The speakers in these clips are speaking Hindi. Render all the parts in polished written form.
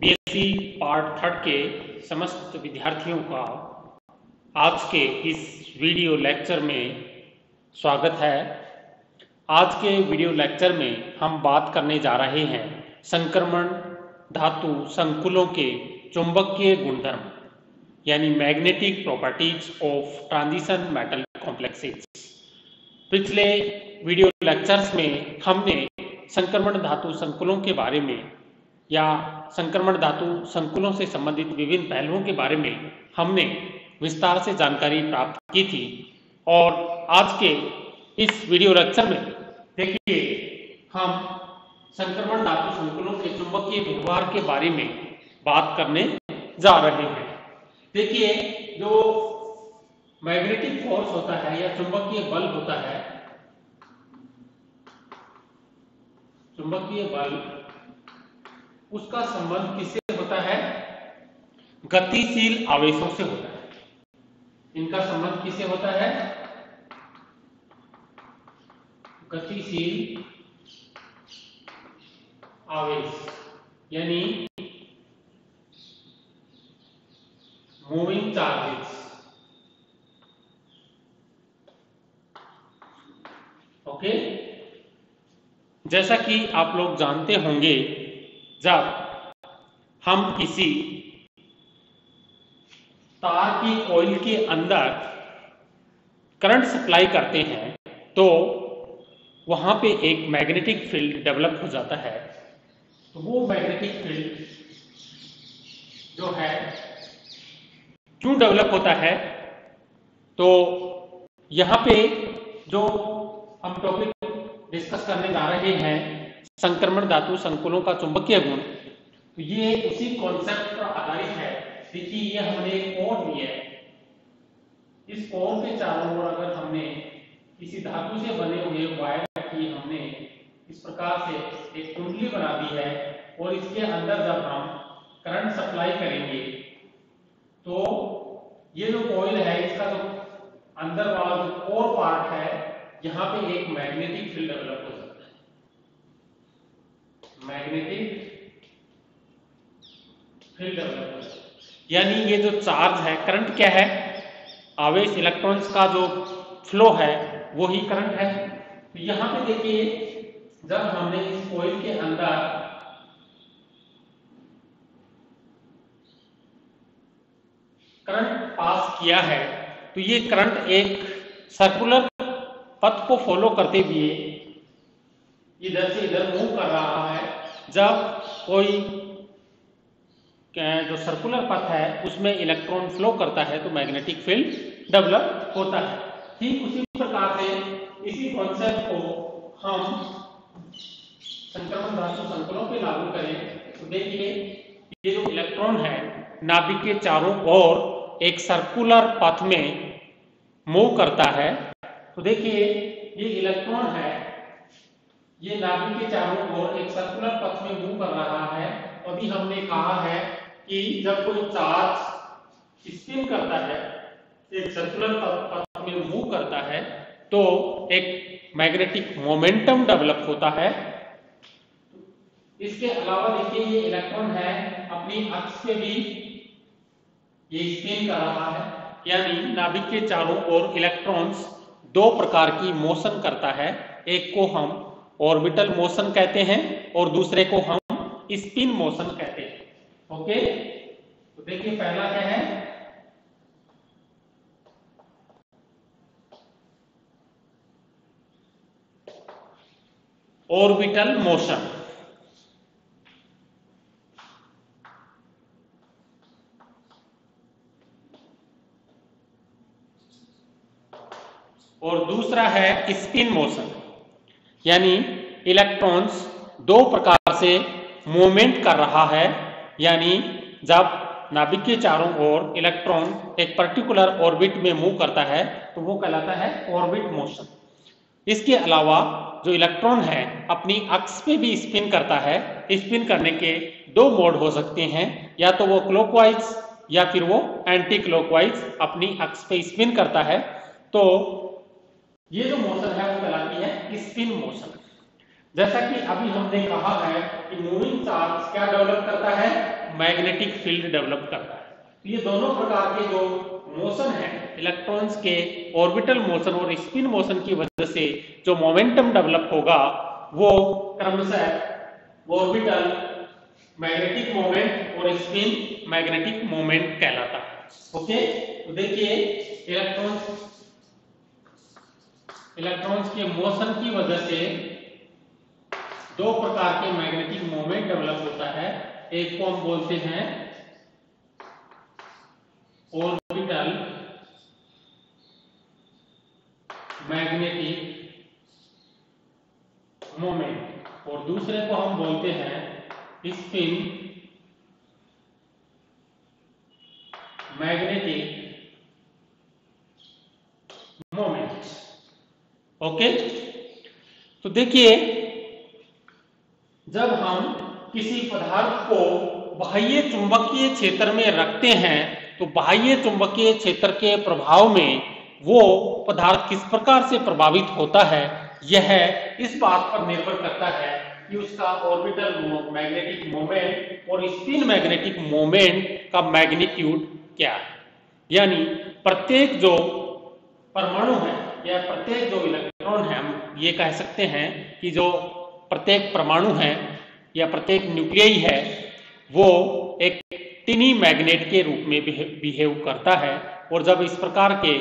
बीएससी पार्ट 3 के समस्त विद्यार्थियों का आज के इस वीडियो लेक्चर में स्वागत है। आज के वीडियो लेक्चर में हम बात करने जा रहे हैं संक्रमण धातु संकुलों के चुंबकीय गुणधर्म यानी magnetic properties of transition metal complexes. पिछले वीडियो लेक्चर्स में हमने संक्रमण धातु संकुलों के बारे में या संक्रमण धातु संकुलों से संबंधित विभिन्न पहलुओं के बारे में हमने विस्तार से जानकारी प्राप्त की थी और आज के इस वीडियो लेक्चर में देखिए हम संक्रमण धातु संकुलों के चुंबकीय व्यवहार के बारे में बात करने जा रहे हैं। देखिए जो मैग्नेटिक फोर्स होता है या चुंबकीय बल होता है, चुंबकीय बल उसका संबंध किससे होता है? गतिशील आवेशों से होता है। इनका संबंध किससे होता है? गतिशील आवेश यानी मूविंग चार्जेस। ओके, जैसा कि आप लोग जानते होंगे, जब हम किसी तार की कॉइल के अंदर करंट सप्लाई करते हैं तो वहां पे एक मैग्नेटिक फील्ड डेवलप हो जाता है। तो वो मैग्नेटिक फील्ड जो है क्यों डेवलप होता है? तो यहां पे जो हम टॉपिक डिस्कस करने जा रहे हैं संक्रमण धातु संकुलों का चुंबकीय गुण, तो ये उसी कॉन्सेप्ट पर आधारित है। देखिए ये हमने एक कोण लिया है, इस कोण के चारों ओर अगर हमने किसी धातु से बने हुए वायर की हमने इस प्रकार से एक कुंडली बना दी है और इसके अंदर जब हम करंट सप्लाई करेंगे तो ये जो कॉइल है इसका जो अंदर वाला जो कोर पार्ट है यहाँ पे एक मैग्नेटिक फील्ड डेवलप हो सकता है। मैग्नेटिक फील्ड डेवलप हो सकता है यानी ये जो चार्ज है, करंट क्या है? आवेश इलेक्ट्रॉन्स का जो फ्लो है वो ही करंट है। तो यहां पे देखिए जब हमने इस कॉइल के अंदर करंट पास किया है तो ये करंट एक सर्कुलर पथ को फॉलो करते हुए इधर से इधर मूव कर रहा है। जब कोई जो सर्कुलर पथ है उसमें इलेक्ट्रॉन फ्लो करता है तो मैग्नेटिक फील्ड डेवलप होता है। ठीक उसी प्रकार से इसी कॉन्सेप्ट को हम संक्रमण धातु संकुलों पे लागू करें तो देखिए ये जो इलेक्ट्रॉन है नाभिक के चारों ओर एक सर्कुलर पथ में मूव करता है। तो देखिए ये इलेक्ट्रॉन है, ये नाभिक के चारों ओर एक सर्कुलर पथ में मूव कर रहा है। अभी हमने कहा है कि जब कोई चार्ज स्पिन करता है, एक सर्कुलर पथ में मूव करता है तो एक मैग्नेटिक मोमेंटम डेवलप होता है। इसके अलावा देखिए ये इलेक्ट्रॉन है अपनी अक्ष पे भी ये स्पिन कर रहा है, यानी नाभिक के चारों ओर इलेक्ट्रॉन्स दो प्रकार की मोशन करता है। एक को हम ऑर्बिटल मोशन कहते हैं और दूसरे को हम स्पिन मोशन कहते हैं। ओके, तो देखिए पहला क्या है? Orbital motion. और दूसरा है स्पिन मोशन, यानी इलेक्ट्रॉन्स दो प्रकार से मूवमेंट कर रहा है। यानी जब नाभिक के चारों ओर इलेक्ट्रॉन एक पर्टिकुलर ऑर्बिट में मूव करता है तो वो कहलाता है ऑर्बिट मोशन। इसके अलावा जो इलेक्ट्रॉन है अपनी अक्ष पे भी स्पिन करता है। स्पिन करने के दो मोड हो सकते हैं, या तो वो क्लॉकवाइज या फिर वो एंटी क्लॉकवाइज अपनी अक्ष पे स्पिन करता है। तो ये जो मोशन है वो कहलाती है स्पिन मोशन। जैसा कि अभी हमने कहा है कि मूविंग चार्ज क्या डेवलप करता है, मैग्नेटिक फील्ड डेवलप करता है। तो ये दोनों प्रकार के जो मोशन है इलेक्ट्रॉन्स के ऑर्बिटल मोशन और स्पिन मोशन की वजह से जो मोमेंटम डेवलप होगा वो क्रमशः ऑर्बिटल मैग्नेटिक मोमेंट और स्पिन मैग्नेटिक मोमेंट कहलाता है। ओके, तो देखिए इलेक्ट्रॉन्स के मोशन की वजह से दो प्रकार के मैग्नेटिक मोमेंट डेवलप होता है। एक को हम बोलते हैं ऑर्बिटल मैग्नेटिक मोमेंट और दूसरे को हम बोलते हैं स्पिन मैग्नेटिक मोमेंट। ओके, तो देखिए जब हम किसी पदार्थ को बाह्य चुंबकीय क्षेत्र में रखते हैं तो बाह्य चुंबकीय क्षेत्र के प्रभाव में वो पदार्थ किस प्रकार से प्रभावित होता है, यह इस बात पर निर्भर करता है कि उसका ऑर्बिटल मैग्नेटिक मोमेंट और स्पिन मैग्नेटिक मोमेंट का मैग्नीट्यूड क्या है। यानी प्रत्येक जो परमाणु है या प्रत्येक जो इलेक्ट्रॉन है, हम ये कह सकते हैं कि जो प्रत्येक परमाणु है या प्रत्येक न्यूक्लियई है वो एक टिनी मैग्नेट के रूप में बिहेव करता है। और जब इस प्रकार के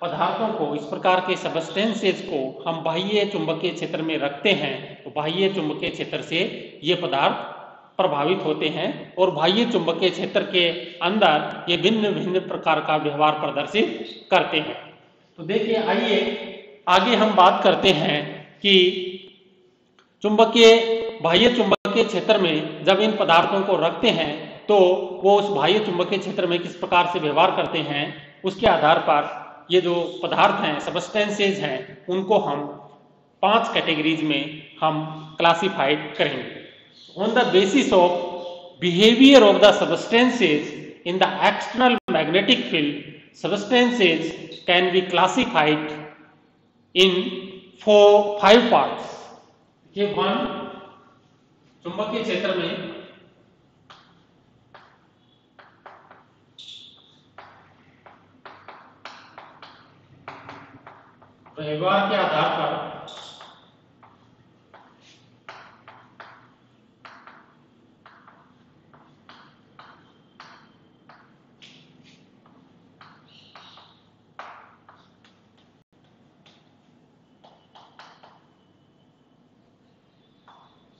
पदार्थों को, इस प्रकार के सबस्टेंसेस को हम बाह्य चुंबकीय क्षेत्र में रखते हैं तो बाह्य चुंबकीय क्षेत्र से ये पदार्थ प्रभावित होते हैं और बाह्य चुंबकीय क्षेत्र के अंदर ये भिन्न भिन्न प्रकार का व्यवहार प्रदर्शित करते हैं। तो देखिए आइए आगे हम बात करते हैं कि बाह्य चुंबकीय क्षेत्र में जब इन पदार्थों को रखते हैं तो वो उस बाह्य चुंबकीय क्षेत्र में किस प्रकार से व्यवहार करते हैं, उसके आधार पर ये जो पदार्थ हैं, सबस्टेंसेज हैं, उनको हम 5 कैटेगरीज में हम क्लासिफाइड करेंगे। On the basis of behaviour of the substances in the external magnetic field, substances can be classified in 5 parts. ये 1 चुंबकीय क्षेत्र में व्यवहार के आधार पर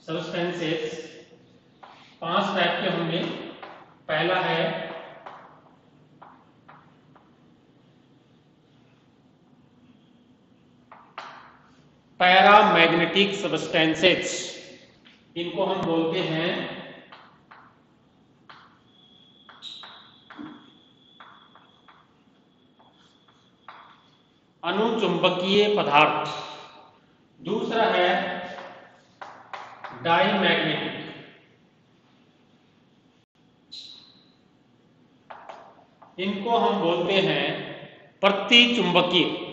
सबस्टेंसेस 5 टाइप के होंगे। पहला है पैरामैग्नेटिक सबस्टेंसेस, इनको हम बोलते हैं अनुचुंबकीय पदार्थ। दूसरा है डाईमैग्नेटिक, इनको हम बोलते हैं प्रतिचुंबकीय।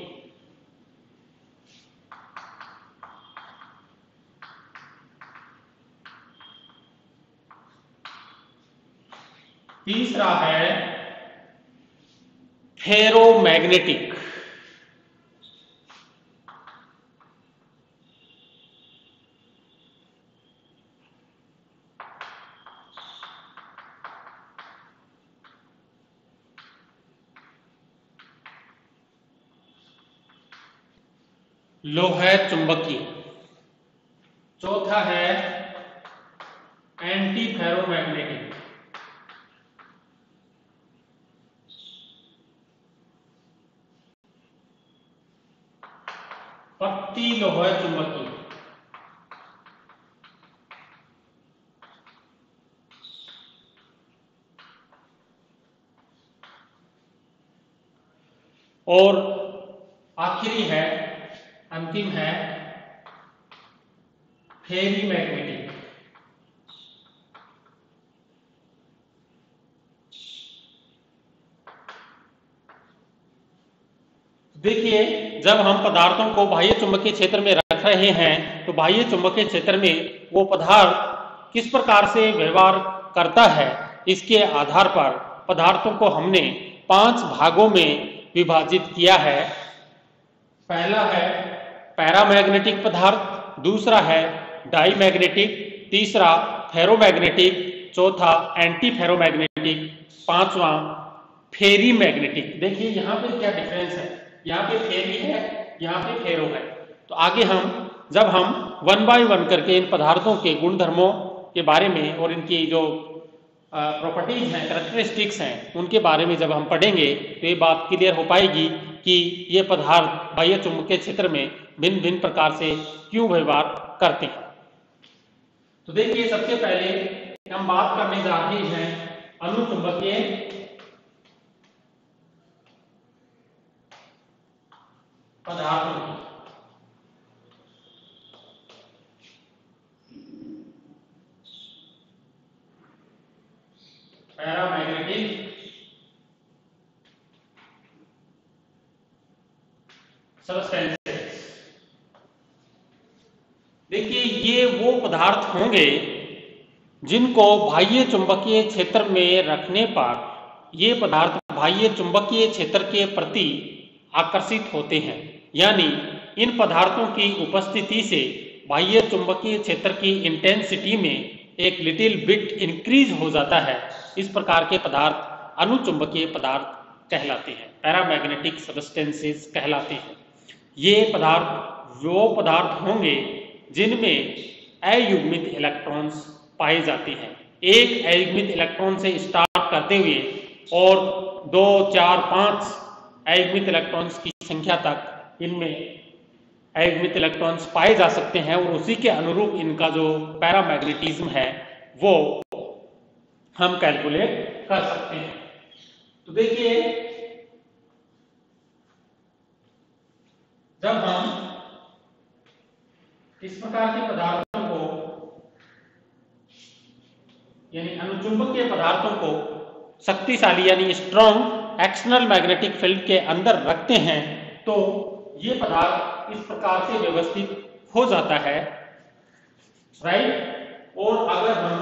तीसरा है फेरोमैग्नेटिक, लोह चुंबकीय। चौथा है एंटी फेरोमैग्नेटिक, पत्ती लोह चुंबकीय। और आखिरी है, अंतिम है फेरीमैग्नेटिक। देखिए जब हम पदार्थों को बाह्य चुंबकीय क्षेत्र में रख रहे हैं तो बाह्य चुंबकीय क्षेत्र में वो पदार्थ किस प्रकार से व्यवहार करता है, इसके आधार पर पदार्थों को हमने 5 भागों में विभाजित किया है। पहला है पैरामैग्नेटिक पदार्थ, दूसरा है डाईमैग्नेटिक, तीसरा फेरोमैग्नेटिक, चौथा एंटी फेरोमैग्नेटिक, पांचवा फेरी मैग्नेटिक। देखिए यहाँ पे क्या डिफरेंस है, यहाँ पे फेरी है, यहाँ पे फेरो है। तो आगे जब हम 1 बाय 1 करके इन पदार्थों के गुणधर्मों के बारे में और इनकी जो प्रॉपर्टीज हैं, कैरेक्टरिस्टिक्स हैं, उनके बारे में जब हम पढ़ेंगे तो ये बात क्लियर हो पाएगी कि ये पदार्थ बाह्य चुंबकीय क्षेत्र में भिन्न भिन्न प्रकार से क्यों व्यवहार करते हैं। तो देखिए सबसे पहले हम बात करने जा रहे हैं अनुचुंबकीय पदार्थों की। Paramagnetic substances. देखिए ये वो पदार्थ होंगे जिनको बाह्य चुंबकीय क्षेत्र में रखने पर ये पदार्थ बाह्य चुंबकीय क्षेत्र के प्रति आकर्षित होते हैं, यानी इन पदार्थों की उपस्थिति से बाह्य चुंबकीय क्षेत्र की इंटेंसिटी में एक लिटिल बिट इंक्रीज हो जाता है। इस प्रकार के पदार्थ अनुचुंबकीय पदार्थ कहलाते हैं, पैरामैग्नेटिक सब्सटेंसेस कहलाते हैं। ये पदार्थ वो पदार्थ होंगे जिनमें अयुग्मित इलेक्ट्रॉन्स पाए जाते हैं। एक अयुग्मित इलेक्ट्रॉन से स्टार्ट करते हुए और 2, 4, 5 अयुग्मित इलेक्ट्रॉन्स की संख्या तक इनमें अयुग्मित इलेक्ट्रॉन्स पाए जा सकते हैं और उसी के अनुरूप इनका जो पैरामैग्नेटिज्म है वो हम कैलकुलेट कर सकते हैं। तो देखिए जब हम इस प्रकार के पदार्थों को यानी अनुचुंबकीय पदार्थों को शक्तिशाली यानी स्ट्रॉन्ग एक्सटर्नल मैग्नेटिक फील्ड के अंदर रखते हैं तो ये पदार्थ इस प्रकार से व्यवस्थित हो जाता है, राइट। और अगर हम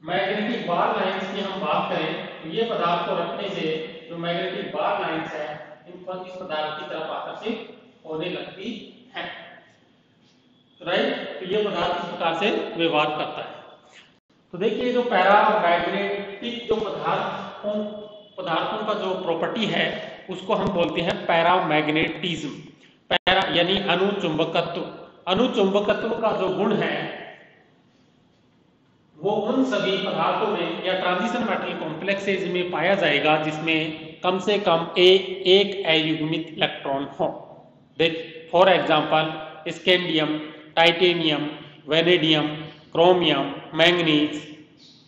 मैग्नेटिक बार लाइंस की हम बात करें तो ये पदार्थ को रखने से जो मैग्नेटिक बार लाइंस है इन पर इस पदार्थ की तरफ आकर्षित होने लगती है, राइट। तो ये पदार्थ इस प्रकार से व्यवहार करता है। तो देखिए जो पैरामैग्नेटिक जो पदार्थों का जो प्रॉपर्टी है उसको हम बोलते हैं पैरामैग्नेटिज्म। पैरा यानी अनुचुंबकत्व। अनुचुंबकत्व का जो गुण है वो उन सभी पदार्थों में या ट्रांजिशन मेटल कॉम्प्लेक्सेज में पाया जाएगा जिसमें कम से कम एक अयुग्मित इलेक्ट्रॉन हो। देख for example scandium, titanium, vanadium, chromium, manganese,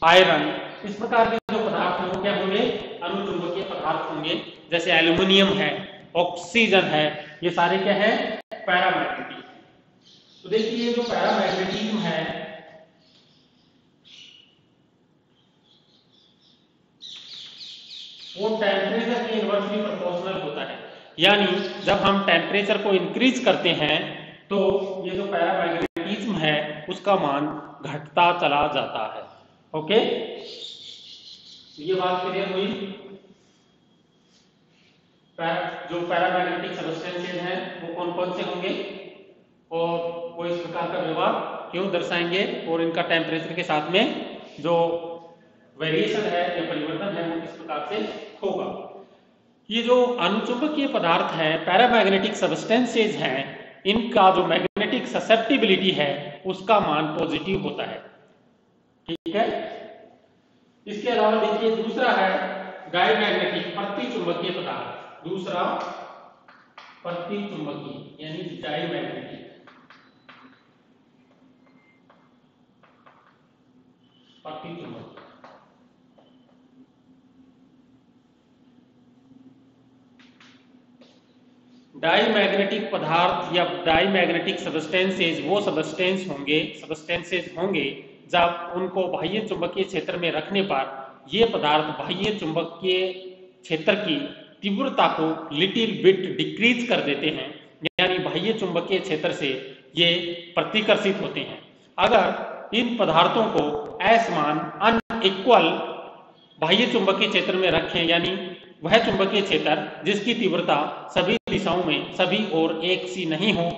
iron, इस प्रकार के जो पदार्थ हैं वो क्या होंगे, अनुचुंबकीय पदार्थ होंगे। जैसे एल्युमिनियम है, ऑक्सीजन है, ये सारे क्या है, पैरामैग्नेटिक। तो देखिए ये जो पैरामैग्नेटिज्म है वो टेम्परेचर के इनवर्सली प्रोपोर्शनल होता है, यानी जब हम टेम्परेचर को इंक्रीज करते हैं तो ये जो पैरामैग्नेटिज्म है उसका मान घटता चला जाता है। ओके, ये बात क्लियर हुई। जो पैरामैग्नेटिक सब्सटेंसेज हैं वो कौन कौन से होंगे और वो इस प्रकार का व्यवहार क्यों दर्शाएंगे और इनका टेम्परेचर के साथ में जो वेरिएशन है या परिवर्तन है वो किस प्रकार से होगा। ये जो अनुचुंबकीय पदार्थ है, पैरामैग्नेटिक सब्सटेंसेज हैं, इनका जो मैग्नेटिक ससेप्टिबिलिटी है उसका मान पॉजिटिव होता है, ठीक है। इसके अलावा देखिए दूसरा है डाईमैग्नेटिक, प्रतिचुंबकीय पदार्थ। दूसरा प्रतिचुंबकीय यानी डाईमैग्नेटिक। प्रतिचुंबकीय डाईमैग्नेटिक पदार्थ या डाईमैग्नेटिक सब्सटेंसेज वो सब्सटेंसेज होंगे जब उनको बाह्य चुंबकीय क्षेत्र में रखने पर ये पदार्थ बाह्य चुंबकीय क्षेत्र की तीव्रता को लिटिल बिट डिक्रीज कर देते हैं, यानी बाह्य चुंबकीय क्षेत्र से ये प्रतिकर्षित होते हैं। अगर इन पदार्थों को असमान अनइक्वल बाह्य चुंबकीय क्षेत्र में रखें, यानी वह चुंबकीय क्षेत्र जिसकी तीव्रता सभी दिशाओं में सभी ओर एक सी नहीं हो,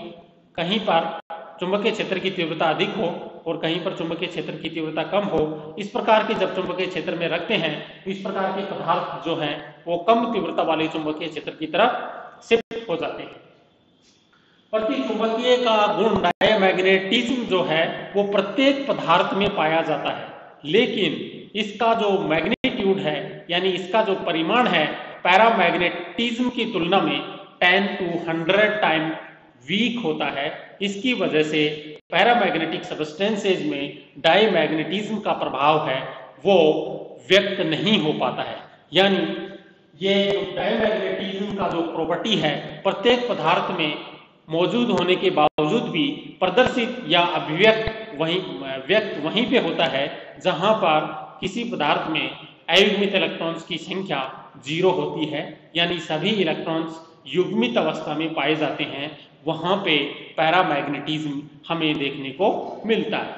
कहीं पर चुंबकीय क्षेत्र की तीव्रता अधिक हो और कहीं पर चुंबकीय क्षेत्र की तीव्रता कम हो, इस प्रकार के जब चुंबकीय क्षेत्र में रखते हैं तो इस प्रकार के पदार्थ जो हैं वो कम तीव्रता वाले चुंबकीय क्षेत्र की तरफ शिफ्ट हो जाते हैं। प्रतिचुंबकीय का गुण डायमैग्नेटिज्म जो है वो प्रत्येक पदार्थ में पाया जाता है, लेकिन इसका जो मैग्नीट्यूड है यानी इसका जो परिमाण है पैरामैग्नेटिज्म की तुलना में 10 to 100 टाइम वीक होता है। इसकी वजह से पैरामैग्नेटिक सब्सटेंसेज में डायमैग्नेटिज्म का प्रभाव है वो व्यक्त नहीं हो पाता है। यानी ये डायमैग्नेटिज्म का जो प्रॉपर्टी है प्रत्येक पदार्थ में मौजूद होने के बावजूद भी प्रदर्शित या अभिव्यक्त वहीं पे होता है जहां पर किसी पदार्थ में अयुग्मित इलेक्ट्रॉन्स की संख्या 0 होती है, यानी सभी इलेक्ट्रॉन्स युग्मित अवस्था में पाए जाते हैं, वहां पे पैरामैग्नेटिज्म हमें देखने को मिलता है।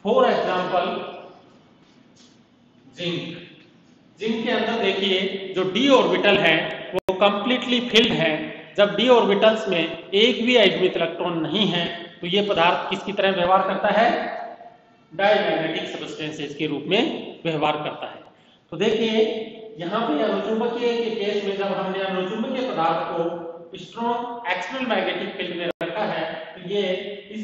फॉर एग्जांपल जिंक के अंदर देखिए जो डी ऑर्बिटल है वो कंप्लीटली फिल्ड है। जब डी ऑर्बिटल्स में एक भी अयुग्मित इलेक्ट्रॉन नहीं है तो ये पदार्थ किसकी तरह व्यवहार करता है, डायमैग्नेटिक सब्सटेंसेस के रूप में व्यवहार करता है। तो देखिए यहाँ पे अनुचुंबकीय के केस में जब हमने अनुचुंबकीय पदार्थ को स्ट्रॉन्ग एक्सटर्नल मैग्नेटिक फील्ड में रखा है तो ये इस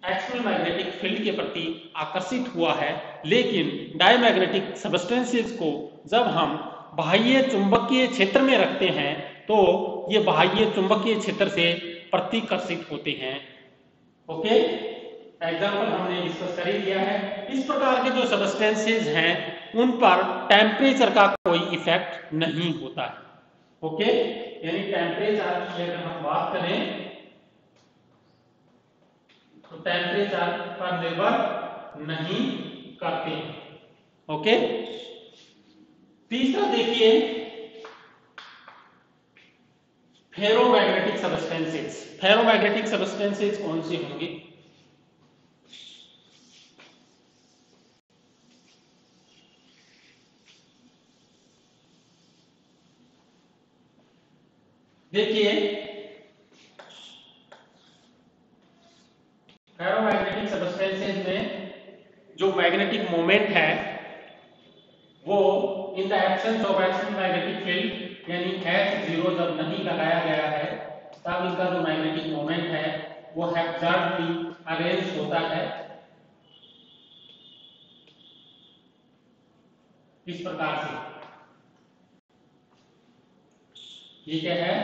एक्सटर्नल मैग्नेटिक फील्ड के प्रति आकर्षित हुआ है, लेकिन डायमैग्नेटिक सब्सटेंसेस को जब हम बाह्य चुंबकीय क्षेत्र में रखते हैं तो ये बाह्य चुंबकीय क्षेत्र से प्रतिकर्षित होते हैं। ओके, एग्जाम्पल हमने डिस्कस कर ही दिया है। इस प्रकार के जो सब्सटेंसेस हैं उन पर टेम्परेचर का कोई इफेक्ट नहीं होता है। ओके, यानी टेम्परेचर की अगर हम बात करें तो टेम्परेचर पर निर्भर नहीं करते हैं। ओके, तीसरा देखिए फेरोमैग्नेटिक सब्सटेंसेस। फेरोमैग्नेटिक सब्सटेंसेस कौन सी होंगी? देखिए फेरोमैग्नेटिक सब्सटेंसेस में जो मैग्नेटिक मोमेंट है वो इन the absence of external magnetic field यानी H0 जब नहीं लगाया गया है तब इनका जो मैग्नेटिक मोमेंट है वो हैप्जार्डली अरेंज होता है इस प्रकार से। ये क्या है?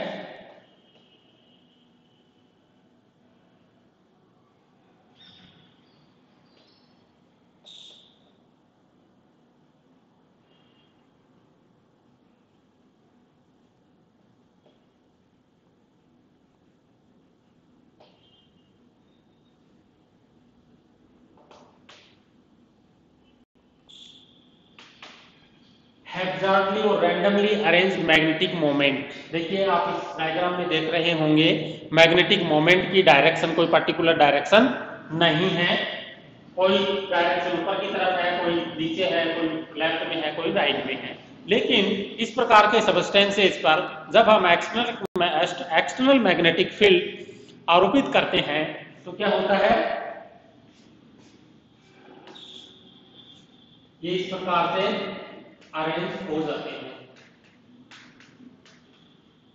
हैप्जार्डली और रैंडमली अरेंज्ड मैग्नेटिक मोमेंट। देखिए आप इस डायग्राम में देख रहे होंगे मैग्नेटिक मोमेंट की डायरेक्शन कोई पर्टिकुलर डायरेक्शन नहीं है, कोई डायरेक्शन ऊपर की तरफ है, कोई नीचे है, कोई लेफ्ट में है, कोई राइट में है। लेकिन इस प्रकार के सब्सटेंसेस पर जब हम एक्सटर्नल मैग्नेटिक फील्ड आरोपित करते हैं तो क्या होता है, ये इस प्रकार से अरेंज हो जाते हैं,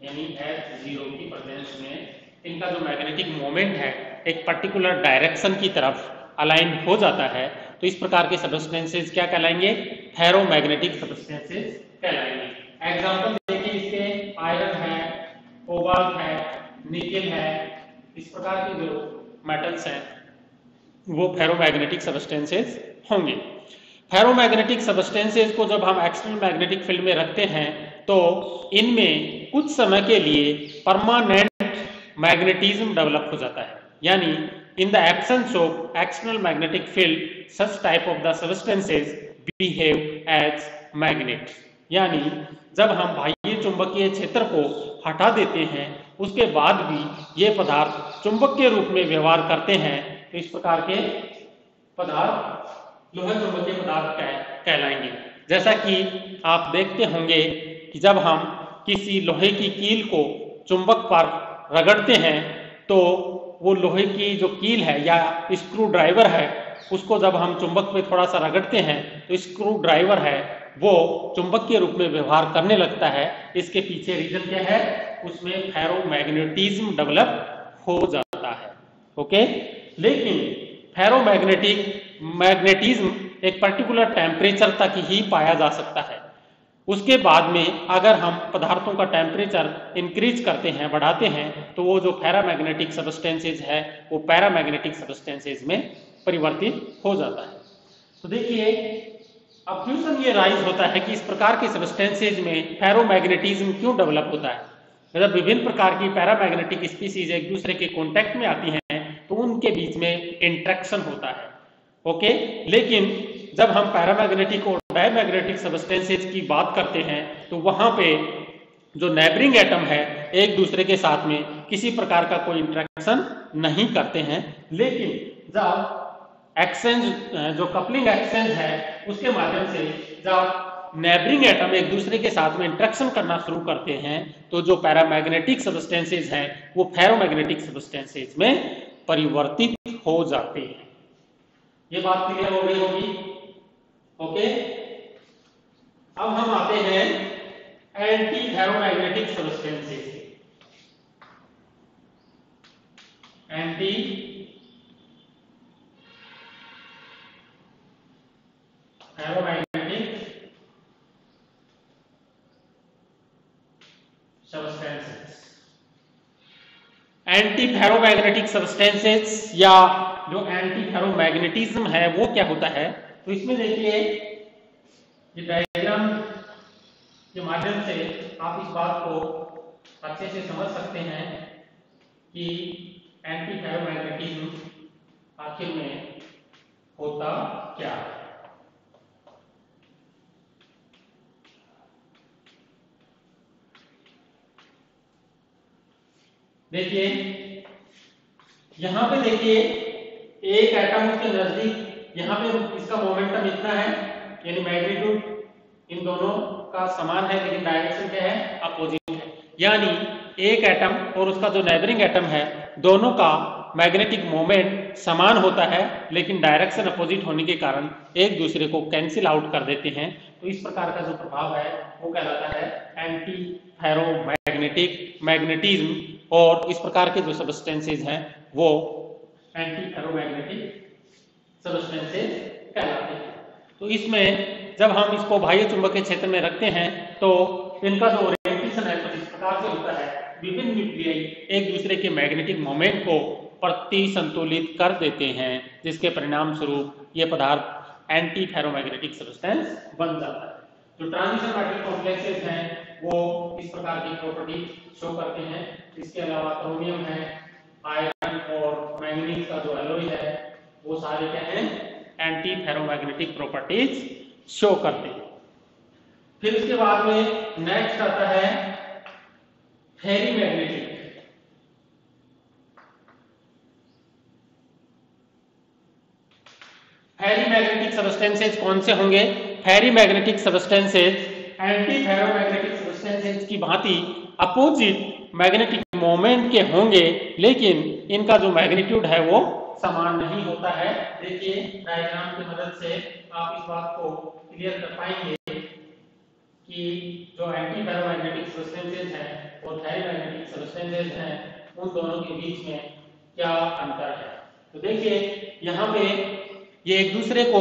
यानी H0 की प्रेजेंस में इनका जो मैग्नेटिक मोमेंट है एक पर्टिकुलर डायरेक्शन की तरफ अलाइन हो जाता है। तो इस प्रकार के सब्सटेंसेस क्या कहलाएंगे? फेरोमैग्नेटिक सब्सटेंसेस कहलाएंगे। एग्जांपल देखिए इसके आयरन है, कोबाल्ट है, निकेल है, इस प्रकार के जो मेटल्स हैं वो फेरोमैग्नेटिक सब्सटेंसेस होंगे। फेरोमैग्नेटिक सब्सटेंसेस को जब हम एक्सटर्नल मैग्नेटिक फील्ड में रखते हैं तो इनमें कुछ समय के लिए परमानेंट मैग्नेटिज्म डेवलप हो जाता है, यानी in the absence of external magnetic field such type of the substances behave as magnets. यानी जब हम बाह्य चुंबकीय क्षेत्र को हटा देते हैं उसके बाद भी ये पदार्थ चुंबक के रूप में व्यवहार करते हैं, तो इस प्रकार के पदार्थ लोह चुंबकीय पदार्थ कहलाएंगे। जैसा कि आप देखते होंगे कि जब हम किसी लोहे की कील को चुंबक पर रगड़ते हैं तो वो लोहे की जो कील है या स्क्रू ड्राइवर है उसको जब हम चुंबक पे थोड़ा सा रगड़ते हैं तो स्क्रू ड्राइवर है वो चुंबक के रूप में व्यवहार करने लगता है। इसके पीछे रीजन क्या है, उसमें फेरोमैग्नेटिज्म डेवलप हो जाता है। ओके, लेकिन मैग्नेटिज्म एक पर्टिकुलर टेम्परेचर तक ही पाया जा सकता है। उसके बाद में अगर हम पदार्थों का टेम्परेचर इंक्रीज करते हैं, बढ़ाते हैं, तो वो जो पैरामैग्नेटिक सबस्टेंसेज है वो पैरामैग्नेटिक सबस्टेंसेज में परिवर्तित हो जाता है। तो देखिए अब क्वेश्चन ये राइज होता है कि इस प्रकार के सबस्टेंसेज में फेरोमैग्नेटिज्म क्यों डेवलप होता है। जब विभिन्न प्रकार की पैरामैग्नेटिक स्पीसीज एक दूसरे के कांटेक्ट में आती हैं तो उनके बीच में इंट्रैक्शन होता है। ओके, लेकिन जब हम पैरामैग्नेटिक और डायमैग्नेटिक सबस्टेंसेज की बात करते हैं तो वहां पे जो नेबरिंग एटम है एक दूसरे के साथ में किसी प्रकार का कोई इंटरेक्शन नहीं करते हैं, लेकिन जब एक्सचेंज जो कपलिंग एक्सचेंज है उसके माध्यम से जब नेबरिंग एटम एक दूसरे के साथ में इंटरेक्शन करना शुरू करते हैं तो जो पैरामैग्नेटिक सबस्टेंसेज हैं वो फेरोमैग्नेटिक सबस्टेंसेज में परिवर्तित हो जाते हैं। ये बात क्लियर हो गई होगी। ओके, अब हम आते हैं anti ferromagnetic substances. Anti ferromagnetic substances. Anti ferromagnetic substances या जो एंटी फेरोमैग्नेटिज्म है वो क्या होता है, तो इसमें देखिए ये डायग्राम के माध्यम से आप इस बात को अच्छे से समझ सकते हैं कि एंटी फेरोमैग्नेटिज्म आखिर में होता क्या है। देखिए यहां पे देखिए एक एटम उसके नजदीक, यहां पे इसका मोमेंटम इतना है, यानी मैग्नीट्यूड इन दोनों का समान है लेकिन डायरेक्शन क्या है, अपोजिट है। यानी एक एटम और उसका जो नेबरिंग एटम है दोनों का मैग्नेटिक मोमेंट समान होता है लेकिन डायरेक्शन अपोजिट होने के कारण एक दूसरे को कैंसिल आउट कर देते हैं। तो इस प्रकार का जो प्रभाव है वो कहलाता है एंटी मैग्नेटिज्म, और इस प्रकार के जो सबस्टेंसेज हैं वो एंटी फेरोमैग्नेटिक सबस्टेंसेज कहलाते हैं। तो इसमें जब हम इसको बाह्य चुंबकीय क्षेत्र में रखते हैं तो इनका जो ओरिएंटेशन है तो इस प्रकार से होता है, विभिन्न न्यूक्लियाई एक दूसरे के मैग्नेटिक मोमेंट को प्रति संतुलित कर देते हैं, जिसके परिणाम स्वरूप ये पदार्थ एंटी फेरोमैग्नेटिक सबस्टेंस बन जाता है। जो ट्रांजिशन मेटल कॉम्प्लेक्सेस हैं वो इस प्रकार की प्रॉपर्टी शो करते हैं। इसके अलावा क्रोमियम है, आयरन और मैंगनीज का जो एलॉय है वो सारे क्या हैं, एंटी फेरोमैग्नेटिक प्रॉपर्टीज शो करते हैं। फिर इसके बाद में नेक्स्ट आता है फेरीमैग्नेटिक। फेरीमैग्नेटिक सबस्टेंसेज कौन से होंगे? फेरीमैग्नेटिक सबस्टेंसेज एंटी फेरोमैग्नेटिक सबस्टेंसेज की भांति अपोजिट मैग्नेटिक मोमेंट के होंगे, लेकिन इनका जो मैग्नीट्यूड है वो समान नहीं होता है। देखिए डायग्राम की मदद से आप इस बात को क्लियर कर पाएंगे कि जो एंटी फेरोमैग्नेटिक सबस्टेंसेज हैं और फेरीमैग्नेटिक सबस्टेंसेज हैं उन दोनों के बीच में क्या अंतर है। तो देखिए यहाँ पे ये एक दूसरे को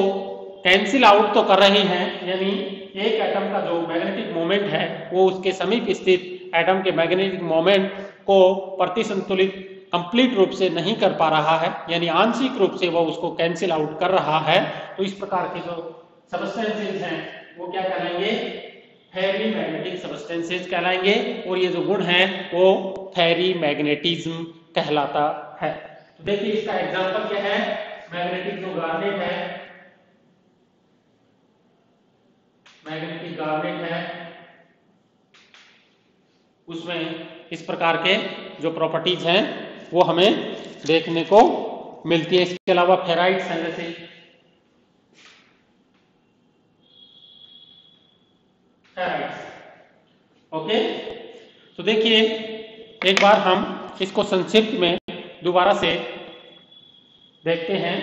कैंसिल आउट तो कर रही हैं, यानी एक एटम का जो मैग्नेटिक मोमेंट है वो उसके समीप स्थित एटम के मैग्नेटिक मोमेंट को प्रतिसंतुलित कंप्लीट रूप से नहीं कर पा रहा है, यानी आंशिक रूप से वो उसको कैंसिल आउट कर रहा है। तो इस प्रकार के जो सबस्टेंसेज हैं वो क्या कहलाएंगे, फेरीमैग्नेटिक सबस्टेंसेज कहलाएंगे, और ये जो गुण है वो फेरीमैग्नेटिज्म कहलाता है। तो देखिए इसका एग्जांपल क्या है, मैग्नेटिक जो गार्नेट है, मैग्नेटिक गार्नेट है, उसमें इस प्रकार के जो प्रॉपर्टीज हैं वो हमें देखने को मिलती है। इसके अलावा फेराइट्स हैं, जैसे फेराइट्स। ओके, तो देखिए एक बार हम इसको संक्षिप्त में दोबारा से देखते हैं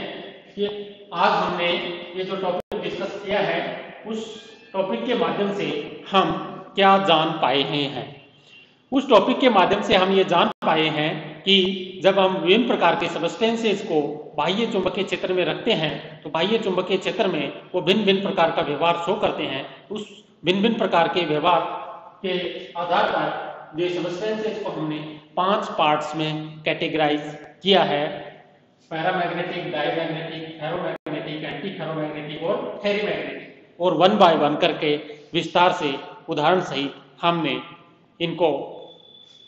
कि आज हमने ये जो टॉपिक डिस्कस किया है उस टॉपिक के माध्यम से हम क्या जान पाए हैं। उस टॉपिक के माध्यम से हम ये जान पाए हैं कि जब हम विभिन्न प्रकार के सबस्टेंसेस को बाह्य चुंबकीय क्षेत्र में रखते हैं तो बाह्य चुंबकीय क्षेत्र में वो भिन्न भिन्न प्रकार का व्यवहार शो करते हैं। उस भिन्न भिन्न प्रकार के व्यवहार के आधार पर ये सबस्टेंसेस को हमने 5 पार्ट्स में कैटेगराइज किया है: paramagnetic, diamagnetic, ferromagnetic, anti ferromagnetic और फेरीमैग्नेटिक। और 1 बाय 1 करके विस्तार से उदाहरण सहित हमने इनको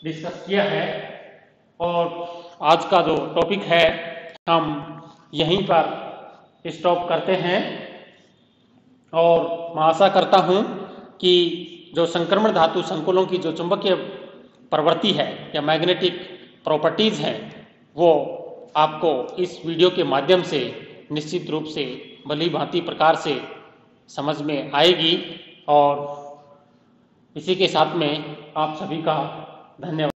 डिस्कस किया है। और आज का जो टॉपिक है हम यहीं पर स्टॉप करते हैं। और मैं आशा करता हूं कि जो संक्रमण धातु संकुलों की जो चुंबकीय प्रवृत्ति है या मैग्नेटिक प्रॉपर्टीज हैं वो आपको इस वीडियो के माध्यम से निश्चित रूप से भली भांति प्रकार से समझ में आएगी। और इसी के साथ में आप सभी का धन्यवाद।